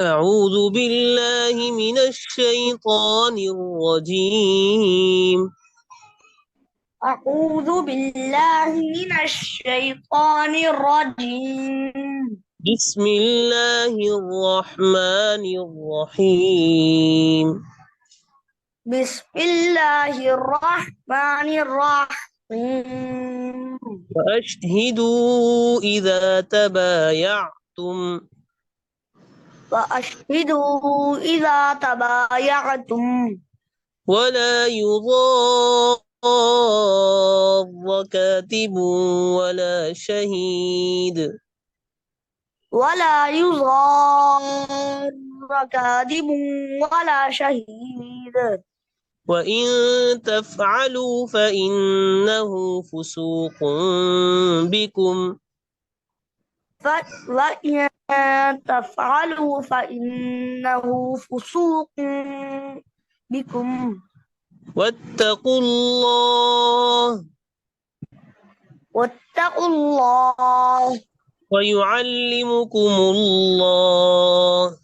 أعوذ بالله من الشيطان الرجيم. أعوذ بالله من الشيطان الرجيم. بسم الله الرحمن الرحيم. بسم الله الرحمن الرحيم. وأشهدوا إذا تبايعتم وأشهدوا إذا تبايعتم ولا يضار كاتب ولا شهيد ولا يضار كاذب ولا شهيد. وإن تفعلوا فإنه فسوق بكم وإن تفعلوا فإنه فسوق بكم واتقوا الله واتقوا الله ويعلمكم الله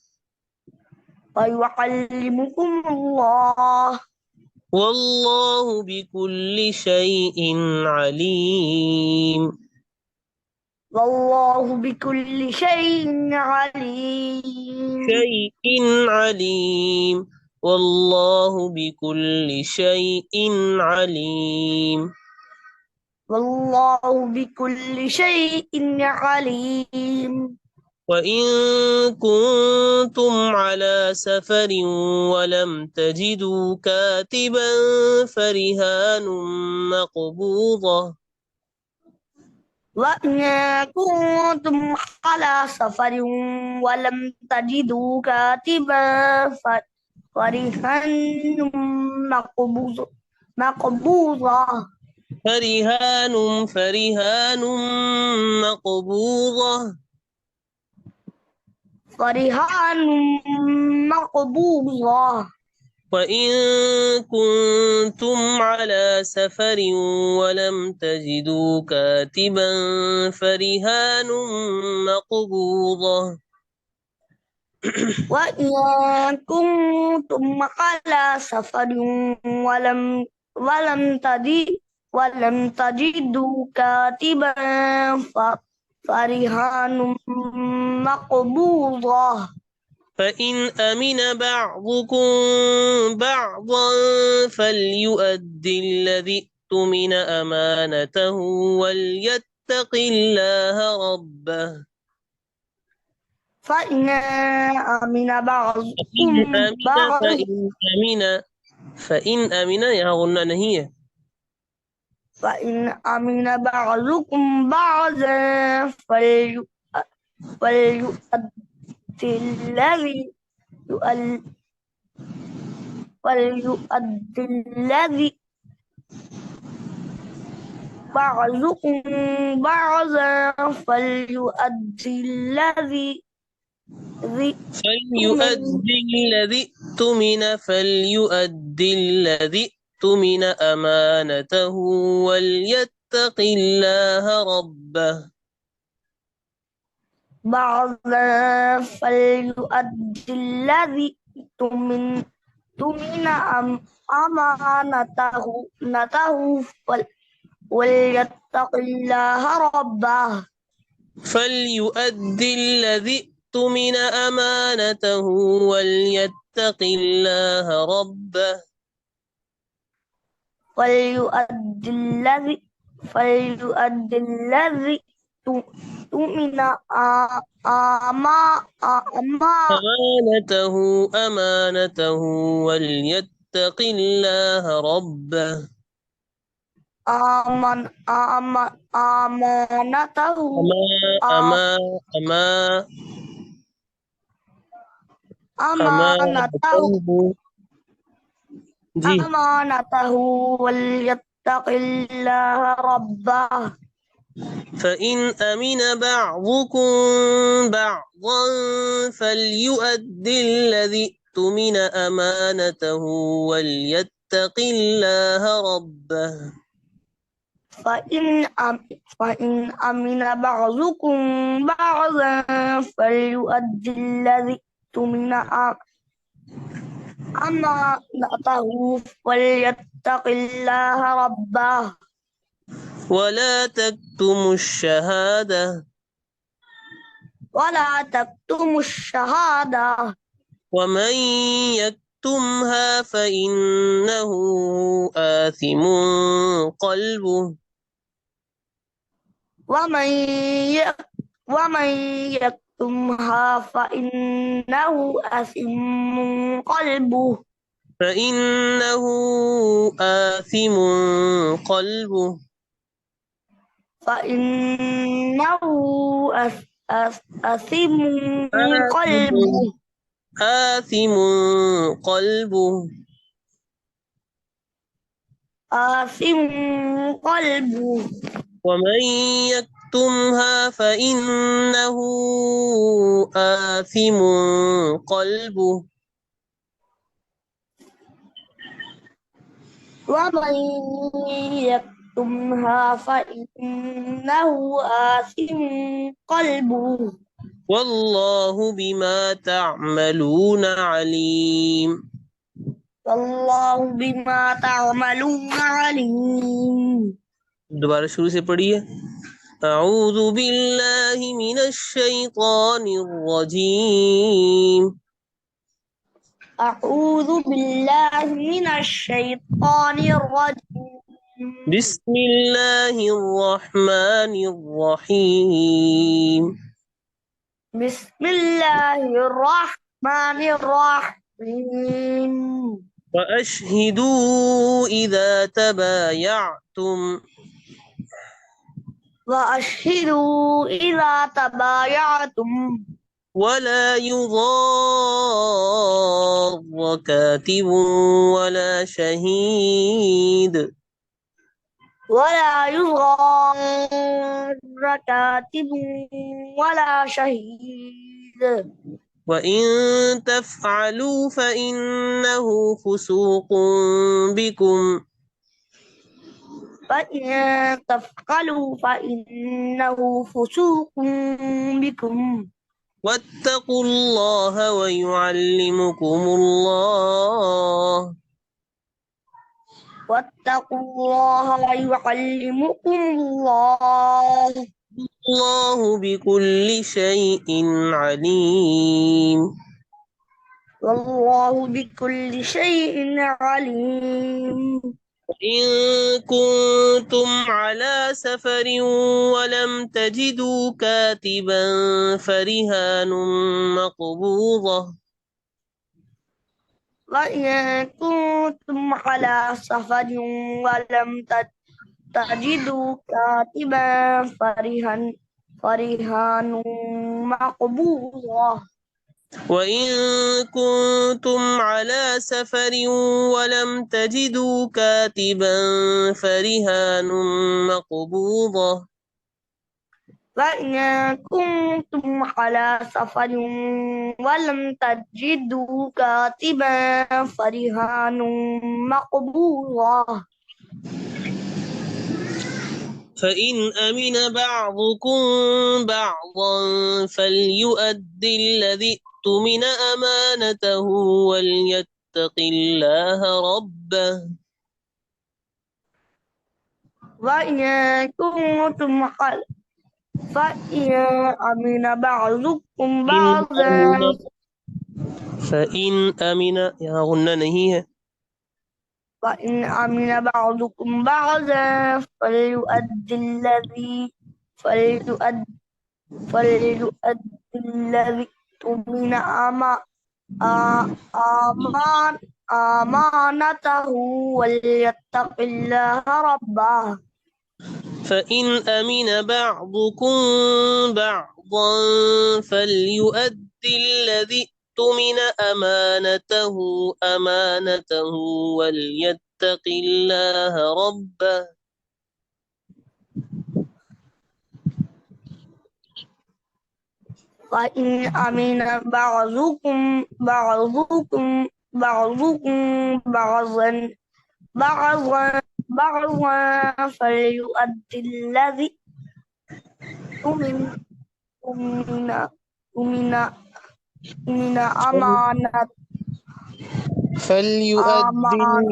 ويعلمكم الله والله بكل شيء عليم. والله بكل شيء عليم. والله بكل شيء عليم. والله بكل شيء عليم. وإن كنتم على سفر ولم تجدوا كاتبا فرهان مقبوضة وإن كنتم على سفر ولم تجدوا كاتبا فرهان مقبوضة فرهان مقبوضة فرهان مقبوضة. وإن كنتم على سفر ولم تجدوا كاتبا فرهان مقبوضة وإن كنتم على سفر ولم تجدوا كاتبا فرهان مقبوضة. فإن أمن بعضكم بعضا فليؤدي الذي اؤتمن أمانته وليتق الله ربه. فإن أمن بعضكم فإن أمن بعض فإن أمن يا غنى هي فإن أمن بعضكم بعضا فليؤدي الذي وليؤدي الذي بعضكم بعضا فليؤدي الذي فليؤدي الذي اؤتمن أمانته وليتق الله ربه. بعضا فليؤدي الذي اؤتمن أمانته وليتق الله ربه. فليؤدي الذي اؤتمن أمانته وليتق الله ربه. فليؤدي الذي اؤتمن أمانته وليتق الله ربه. أمانته أمانته وليتق الله ربه. فإن أمن بعضكم بعضا فليؤدي الذي اؤتمن أمانته وليتق الله ربه. فإن أمن بعضكم بعضا فليؤدي الذي تؤمن أمانته وليتق الله ربه ولا تكتموا الشهادة ولا تكتموا الشهادة ومن يكتمها فإنه آثم قلبه ومن ي- ومن يكتمها فإنه أثم قلبه فإنه آثم قلبه فإنه أثم آثم قلبه آثم قلبه آثم قلبه ومن يكتمها فإنه آثم قلبه ومن يكتمها فإنه آثم قلبه والله بما تعملون عليم والله بما تعملون عليم दोबारा शुरू से पढ़िए أعوذ بالله من الشيطان الرجيم أعوذ بالله من الشيطان الرجيم بسم الله الرحمن الرحيم بسم الله الرحمن الرحيم وأشهدوا إذا تبايعتم وأشهدوا إذا تبايعتم ولا يضار كاتب ولا شهيد ولا يضار كاتب ولا شهيد وإن تفعلوا فإنه فسوق بكم فإن تفعلوا فإنه فسوق بكم واتقوا الله ويعلمكم الله واتقوا الله ويعلمكم الله الله بكل شيء عليم والله بكل شيء عليم إن كنتم على سفر ولم تجدوا كاتبا فرهان مقبوضة وإن كنتم على سفر ولم تجدوا كاتبا فرهان مقبوضة وإن كنتم على سفر ولم تجدوا كاتبا فرهان مقبوضة وإن كنتم على سفر ولم تجدوا كاتبا فرهان مقبوضة فإن أمن بعضكم بعضا فليؤدي الذي اؤتمن أمانته وليتق الله ربه وإن كنتم على فإن أمن بعضكم بعضا فإن أمن यहाँ गुन्ना नहीं है فإن أمن بعضكم بعضا فليؤدي الذي اؤتمن أمانته وليتق الله ربه فإن أمن بعضكم بعضا فليؤدي الذي اؤتمن أمانته وليتق الله ربه فإن أمن بعضكم بعضا فليؤدي الذي أمن من أمانة فليؤدي أمان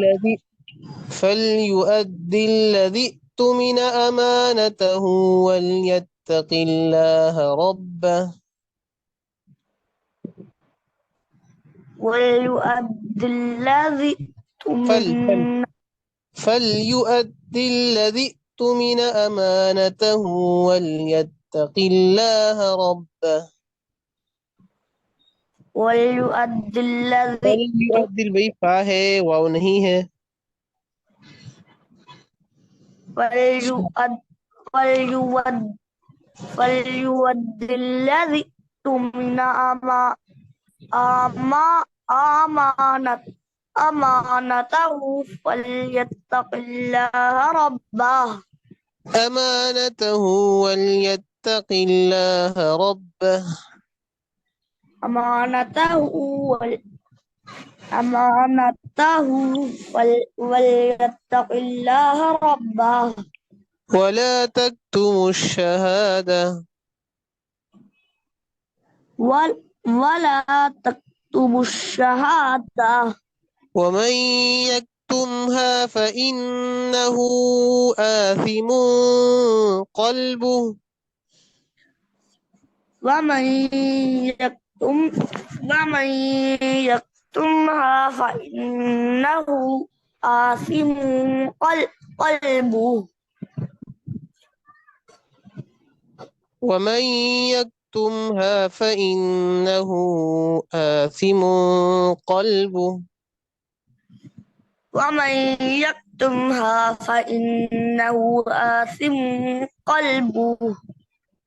الذي اؤتمن أمانته وليتق الله ربه. وليؤدي الذي فل فل اؤتمن فليؤدي الذي اؤتمن أمانته وليتق الله ربه. وليؤدي الذي فليؤدي البई फा है वाव नहीं है. فليؤد فليؤد فليؤدي الذي اؤتمن أمانة أمانته فليتق الله ربه. أمانته وليتق الله ربه. أمانته أمانته وليتق الله ربه. ولا تكتموا الشهادة. ولا تكتموا الشهادة. ومن يكتمها فإنه آثم قلبه. ومن ومن يكتمها فإنه آثم قلبه. ومن يكتمها فإنه آثم قلبه. ومن يكتمها فإنه آثم قلبه.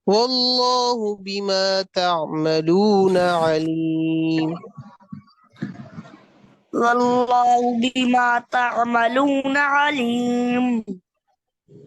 والله بما تعملون عليم. والله بما تعملون عليم.